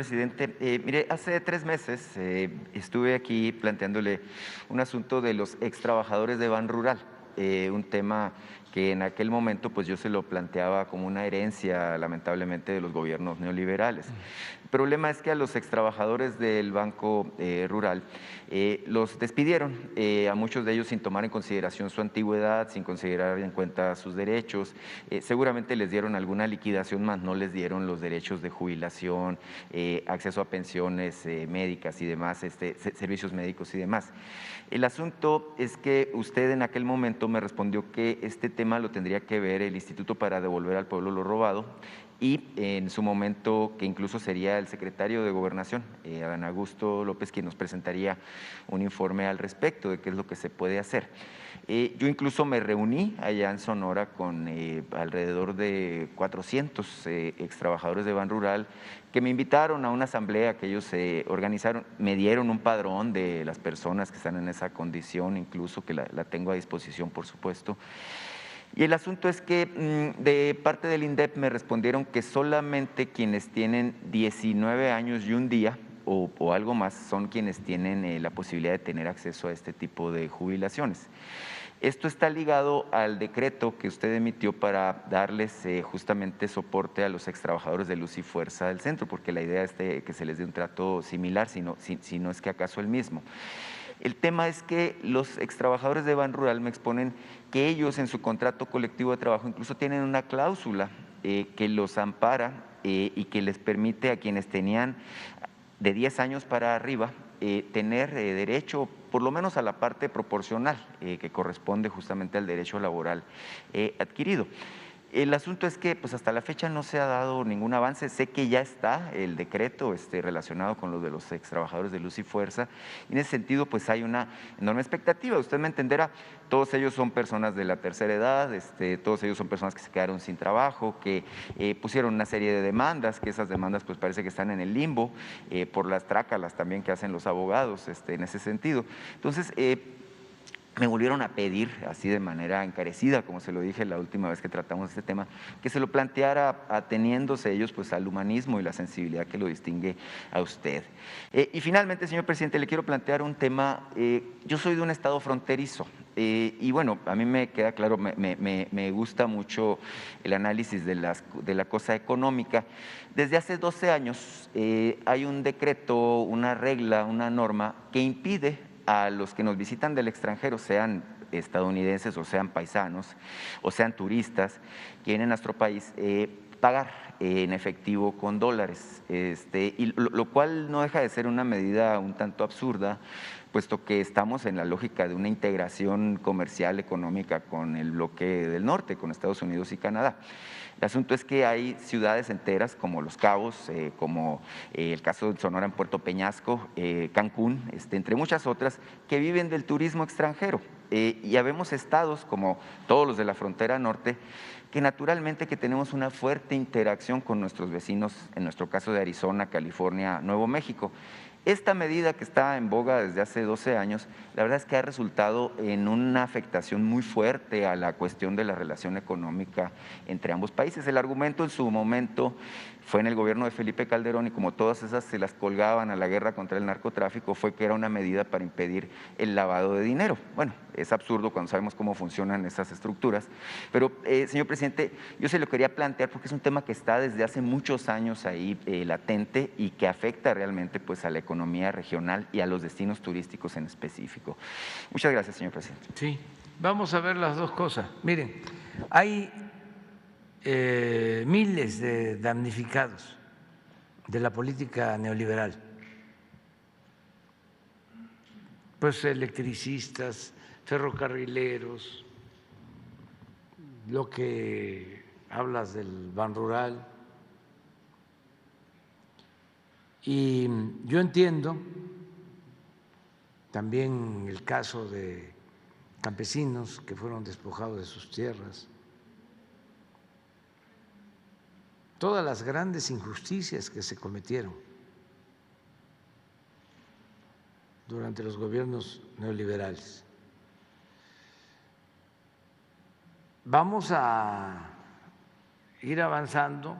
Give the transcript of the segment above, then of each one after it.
Presidente, mire, hace 3 meses estuve aquí planteándole un asunto de los ex trabajadores de Ban Rural, un tema que en aquel momento pues yo se lo planteaba como una herencia lamentablemente de los gobiernos neoliberales. El problema es que a los ex trabajadores del Banco Rural los despidieron, a muchos de ellos sin tomar en consideración su antigüedad, sin considerar en cuenta sus derechos. Seguramente les dieron alguna liquidación más, no les dieron los derechos de jubilación, acceso a pensiones médicas y demás, servicios médicos y demás. El asunto es que usted en aquel momento me respondió que este tema lo tendría que ver el Instituto para Devolver al Pueblo lo Robado y en su momento que incluso sería el secretario de Gobernación, Adán Augusto López, quien nos presentaría un informe al respecto de qué es lo que se puede hacer. Yo incluso me reuní allá en Sonora con alrededor de 400 ex trabajadores de Ban Rural que me invitaron a una asamblea que ellos organizaron, me dieron un padrón de las personas que están en esa condición, incluso que la tengo a disposición, por supuesto. Y el asunto es que de parte del INDEP me respondieron que solamente quienes tienen 19 años y un día o algo más son quienes tienen la posibilidad de tener acceso a este tipo de jubilaciones. Esto está ligado al decreto que usted emitió para darles justamente soporte a los ex trabajadores de Luz y Fuerza del centro, porque la idea es que se les dé un trato similar, si no es que acaso el mismo. El tema es que los ex trabajadores de Ban Rural me exponen que ellos en su contrato colectivo de trabajo incluso tienen una cláusula que los ampara y que les permite a quienes tenían de 10 años para arriba tener derecho por lo menos a la parte proporcional que corresponde justamente al derecho laboral adquirido. El asunto es que pues hasta la fecha no se ha dado ningún avance. Sé que ya está el decreto relacionado con lo de los ex trabajadores de Luz y Fuerza. Y en ese sentido pues hay una enorme expectativa. Usted me entenderá, todos ellos son personas de la tercera edad, todos ellos son personas que se quedaron sin trabajo, que pusieron una serie de demandas, que esas demandas pues parece que están en el limbo por las trácalas también que hacen los abogados en ese sentido. Entonces, me volvieron a pedir, así de manera encarecida, como se lo dije la última vez que tratamos este tema, que se lo planteara ateniéndose ellos pues al humanismo y la sensibilidad que lo distingue a usted. Y finalmente, señor presidente, le quiero plantear un tema. Yo soy de un estado fronterizo y bueno, a mí me queda claro, me gusta mucho el análisis de la cosa económica. Desde hace 12 años hay un decreto, una regla, una norma que impide a los que nos visitan del extranjero, sean estadounidenses o sean paisanos o sean turistas que vienen a nuestro país, pagar en efectivo con dólares, y lo cual no deja de ser una medida un tanto absurda, puesto que estamos en la lógica de una integración comercial económica con el bloque del norte, con Estados Unidos y Canadá. El asunto es que hay ciudades enteras como Los Cabos, como el caso de Sonora en Puerto Peñasco, Cancún, entre muchas otras, que viven del turismo extranjero. Y habemos estados como todos los de la frontera norte que naturalmente que tenemos una fuerte interacción con nuestros vecinos, en nuestro caso de Arizona, California, Nuevo México. Esta medida que está en boga desde hace 12 años, la verdad es que ha resultado en una afectación muy fuerte a la cuestión de la relación económica entre ambos países. El argumento en su momento fue en el gobierno de Felipe Calderón y como todas esas se las colgaban a la guerra contra el narcotráfico, fue que era una medida para impedir el lavado de dinero. Bueno, es absurdo cuando sabemos cómo funcionan esas estructuras, pero señor presidente, yo se lo quería plantear porque es un tema que está desde hace muchos años ahí latente y que afecta realmente pues a la economía regional y a los destinos turísticos en específico. Muchas gracias, señor presidente. Sí, vamos a ver las dos cosas. Miren, hay miles de damnificados de la política neoliberal, pues electricistas, ferrocarrileros, lo que hablas del Ban Rural. Y yo entiendo también el caso de campesinos que fueron despojados de sus tierras, todas las grandes injusticias que se cometieron durante los gobiernos neoliberales. Vamos a ir avanzando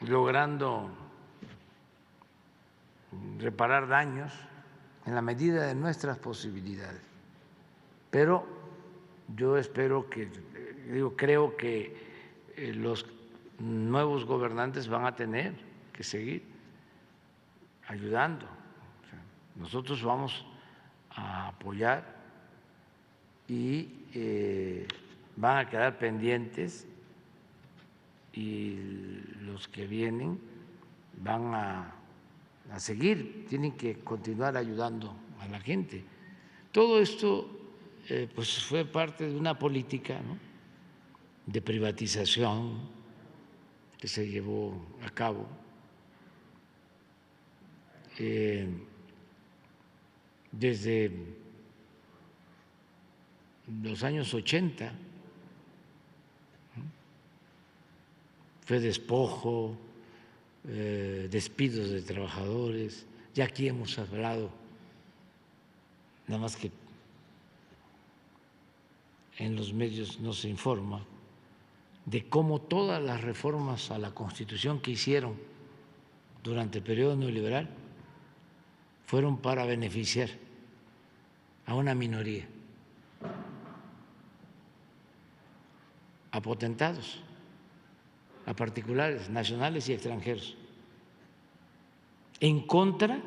logrando reparar daños en la medida de nuestras posibilidades. Pero yo espero que, creo que los nuevos gobernantes van a tener que seguir ayudando. O sea, nosotros vamos a apoyar y van a quedar pendientes, y los que vienen van a seguir, tienen que continuar ayudando a la gente. Todo esto pues fue parte de una política, ¿no?, de privatización que se llevó a cabo desde los años 80. Fue despojo, despidos de trabajadores. Ya aquí hemos hablado, nada más que en los medios no se informa, de cómo todas las reformas a la Constitución que hicieron durante el periodo neoliberal fueron para beneficiar a una minoría, a potentados, a particulares, nacionales y extranjeros, en contra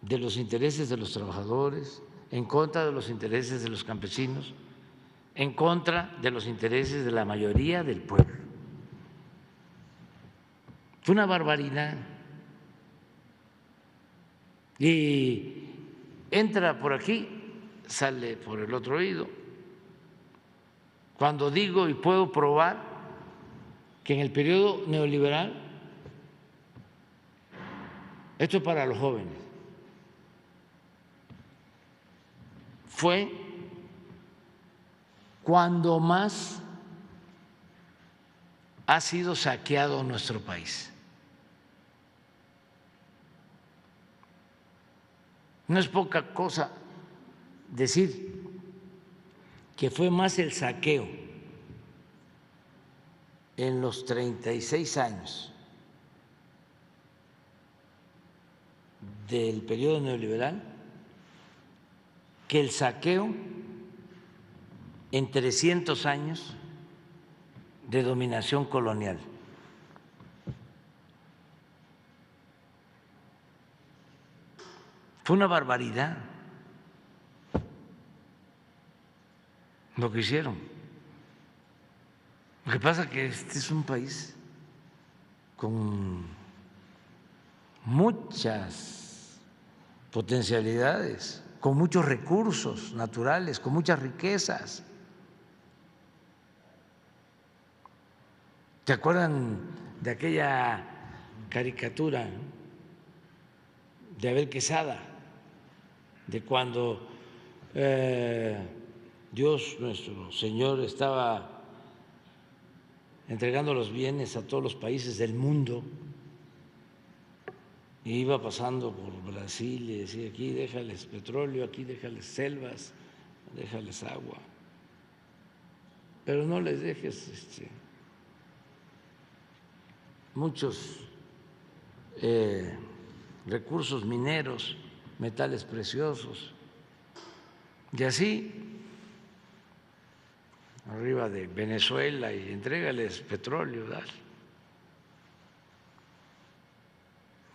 de los intereses de los trabajadores, en contra de los intereses de los campesinos, en contra de los intereses de la mayoría del pueblo. Fue una barbaridad. Y entra por aquí, sale por el otro oído. Cuando digo y puedo probar que en el periodo neoliberal, esto es para los jóvenes, fue cuando más ha sido saqueado nuestro país. No es poca cosa decir que fue más el saqueo en los 36 años del periodo neoliberal que el saqueo en 300 años de dominación colonial. Fue una barbaridad lo que hicieron. Lo que pasa es que este es un país con muchas potencialidades, con muchos recursos naturales, con muchas riquezas. ¿Se acuerdan de aquella caricatura de Abel Quesada, de cuando Dios nuestro Señor estaba entregando los bienes a todos los países del mundo y iba pasando por Brasil y decía: aquí déjales petróleo, aquí déjales selvas, déjales agua, pero no les dejes muchos recursos mineros, metales preciosos, y así arriba de Venezuela, y entrégales petróleo, dale.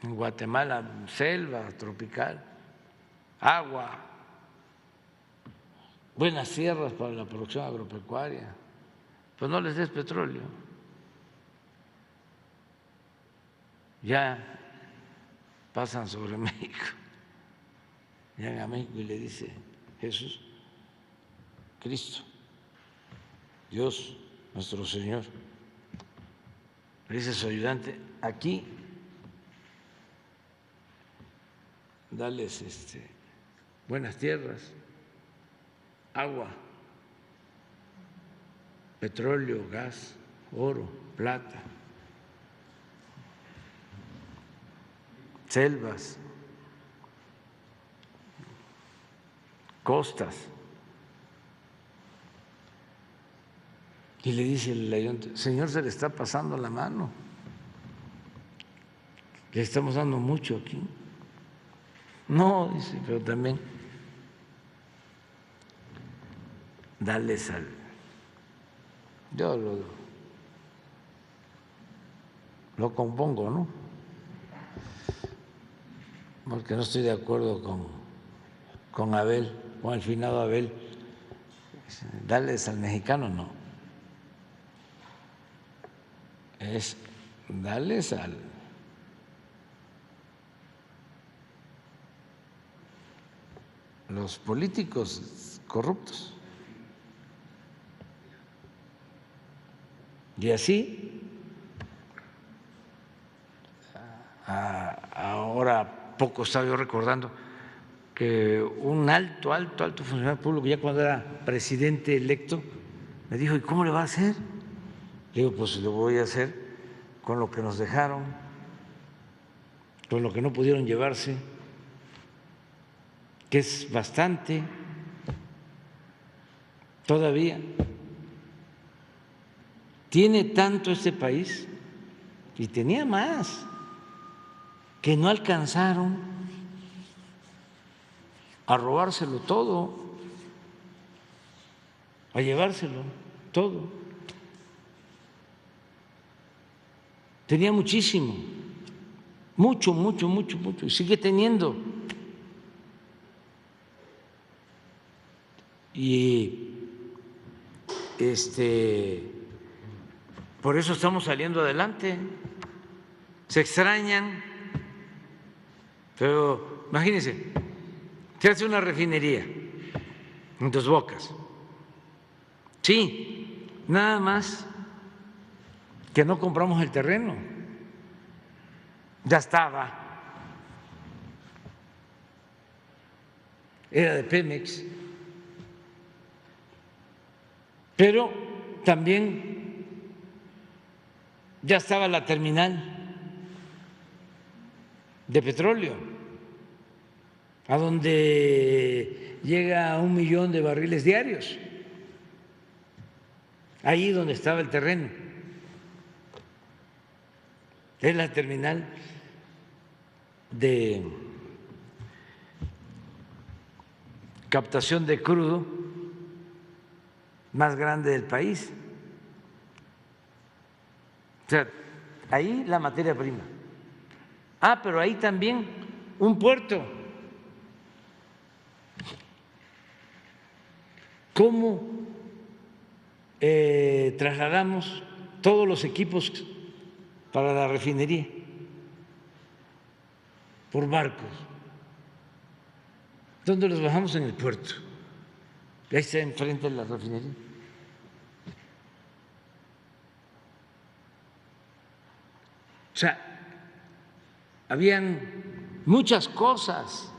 En Guatemala, selva tropical, agua, buenas tierras para la producción agropecuaria, pues no les des petróleo. Ya pasan sobre México, llegan a México y le dice Jesús, Cristo, Dios nuestro Señor, le dice a su ayudante: aquí dales buenas tierras, agua, petróleo, gas, oro, plata, selvas, costas. Y le dice el ayuntamiento: señor, se le está pasando la mano, le estamos dando mucho aquí. No, dice, pero también darles al… Yo lo compongo, ¿no? Porque no estoy de acuerdo con Abel, con el finado Abel. Darles al mexicano, no. Es darles a los políticos corruptos. Y así, ahora poco estaba yo recordando que un alto funcionario público, ya cuando era presidente electo, me dijo: ¿y cómo le va a hacer? Le digo: pues lo voy a hacer con lo que nos dejaron, con lo que no pudieron llevarse, que es bastante todavía. Tiene tanto este país, y tenía más, que no alcanzaron a robárselo todo, a llevárselo todo. Tenía muchísimo, mucho, y sigue teniendo. Y por eso estamos saliendo adelante. Se extrañan, pero imagínense, se hace una refinería en Dos Bocas. Sí, nada más que no compramos el terreno, ya estaba, era de Pemex, pero también ya estaba la terminal de petróleo, a donde llega 1 millón de barriles diarios, ahí donde estaba el terreno, es la terminal de captación de crudo más grande del país. O sea, ahí la materia prima. Pero ahí también un puerto. ¿Cómo trasladamos todos los equipos para la refinería? Por barcos. ¿Dónde los bajamos? En el puerto. Ahí está enfrente de la refinería. O sea, habían muchas cosas.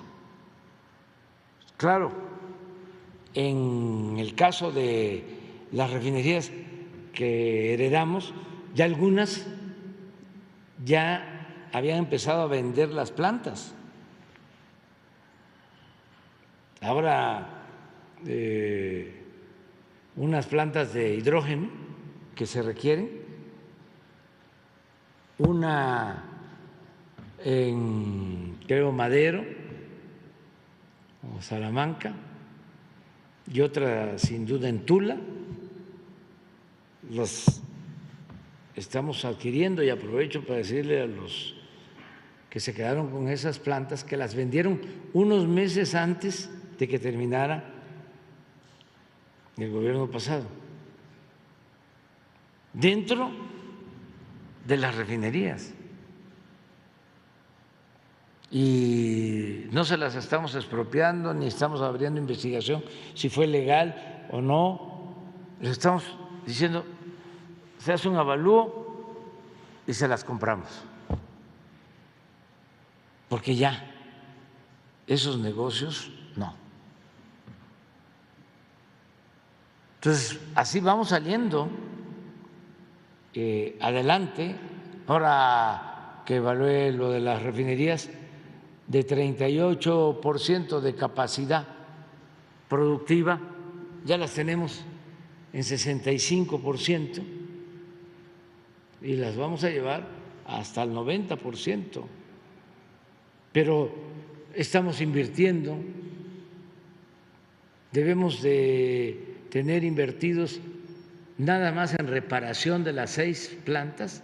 Claro, en el caso de las refinerías que heredamos, ya algunas ya habían empezado a vender las plantas. Ahora unas plantas de hidrógeno que se requieren, una en, creo, Madero o Salamanca, y otra sin duda en Tula. Los estamos adquiriendo, y aprovecho para decirle a los que se quedaron con esas plantas que las vendieron unos meses antes de que terminara el gobierno pasado, dentro de las refinerías, y no se las estamos expropiando ni estamos abriendo investigación si fue legal o no. Les estamos diciendo: se hace un avalúo y se las compramos, porque ya esos negocios no. Entonces, así vamos saliendo adelante. Ahora que evalué lo de las refinerías, de 38% de capacidad productiva, ya las tenemos en 65% y las vamos a llevar hasta el 90%. Pero estamos invirtiendo, debemos de tener invertidos nada más en reparación de las 6 plantas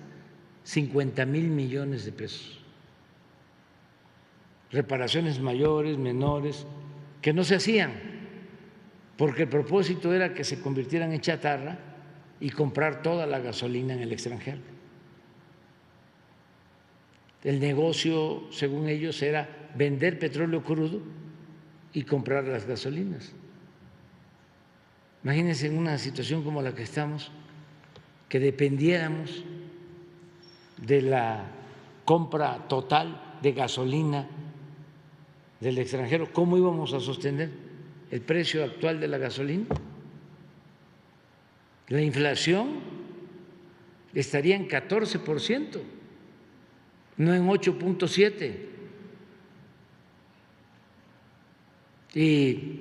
50,000 millones de pesos. Reparaciones mayores, menores, que no se hacían, porque el propósito era que se convirtieran en chatarra y comprar toda la gasolina en el extranjero. El negocio, según ellos, era vender petróleo crudo y comprar las gasolinas. Imagínense en una situación como la que estamos, que dependiéramos de la compra total de gasolina del extranjero, ¿cómo íbamos a sostener el precio actual de la gasolina? La inflación estaría en 14%, no en 8.7%. Y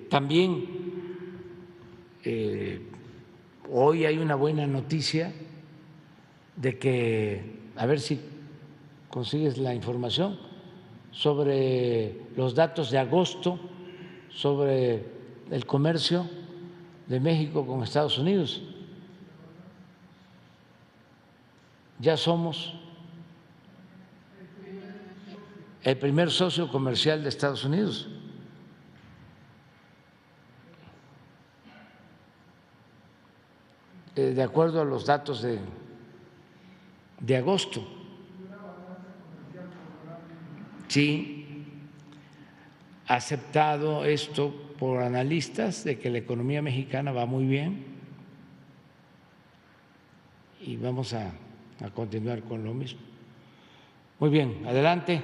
también hoy hay una buena noticia de que, a ver si consigues la información, sobre los datos de agosto, sobre el comercio de México con Estados Unidos. Ya somos el primer socio comercial de Estados Unidos. De acuerdo a los datos de agosto. Sí, aceptado esto por analistas de que la economía mexicana va muy bien y vamos a continuar con lo mismo. Muy bien, adelante.